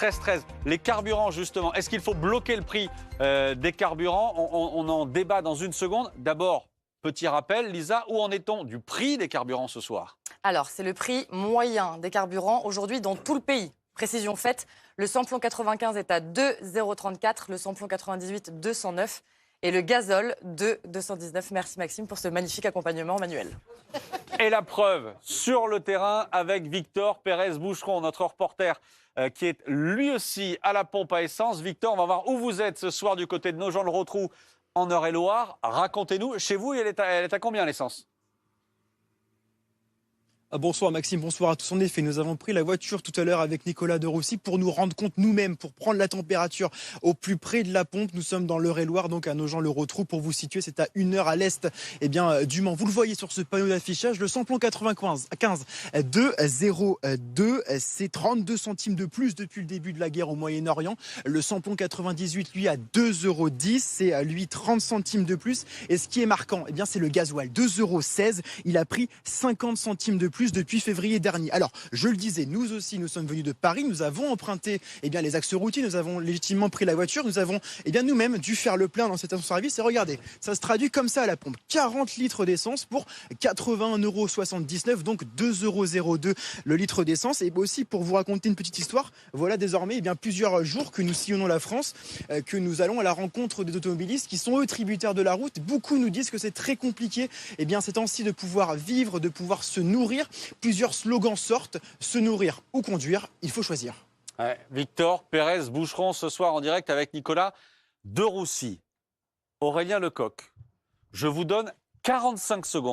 13-13. Les carburants, justement, est-ce qu'il faut bloquer le prix des carburants? On en débat dans une seconde. D'abord, petit rappel, Lisa, où en est-on du prix des carburants ce soir? Alors, c'est le prix moyen des carburants aujourd'hui dans tout le pays. Précision faite, le samplon 95 est à 2,034, le samplon 98 209 et le gazole 2,219. Merci Maxime pour ce magnifique accompagnement manuel. Et la preuve sur le terrain avec Victor Pérez-Boucheron, notre reporter qui est lui aussi à la pompe à essence. Victor, on va voir où vous êtes ce soir du côté de Nogent-le-Rotrou en Eure-et-Loire. Racontez-nous, chez vous, elle est à combien l'essence? Bonsoir Maxime, bonsoir à tous. En effet, nous avons pris la voiture tout à l'heure avec Nicolas de Roussy pour nous rendre compte nous-mêmes, pour prendre la température au plus près de la pompe. Nous sommes dans l'Eure-et-Loire, donc à Nogent-le-Rotrou. Pour vous situer, c'est à 1 heure à l'est du Mans. Vous le voyez sur ce panneau d'affichage, le samplon 95 2,02, c'est 32 centimes de plus depuis le début de la guerre au Moyen-Orient. Le samplon 98, lui, à 2,10 €, c'est lui 30 centimes de plus. Et ce qui est marquant, eh bien, c'est le gasoil, 2,16 €. Il a pris 50 centimes de plus depuis février dernier. Alors, je le disais, nous aussi, nous sommes venus de Paris, nous avons emprunté les axes routiers, nous avons légitimement pris la voiture, nous avons nous-mêmes dû faire le plein dans cette station-service. Et regardez, ça se traduit comme ça à la pompe. 40 litres d'essence pour 81,79 €, donc 2,02 € le litre d'essence. Et aussi, pour vous raconter une petite histoire, voilà désormais plusieurs jours que nous sillonnons la France, que nous allons à la rencontre des automobilistes qui sont eux tributaires de la route. Beaucoup nous disent que c'est très compliqué ces temps-ci de pouvoir vivre, de pouvoir se nourrir. Plusieurs slogans sortent, se nourrir ou conduire, il faut choisir. Ouais, Victor Pérez-Boucheron ce soir en direct avec Nicolas de Roussy. Aurélien Lecoq, je vous donne 45 secondes.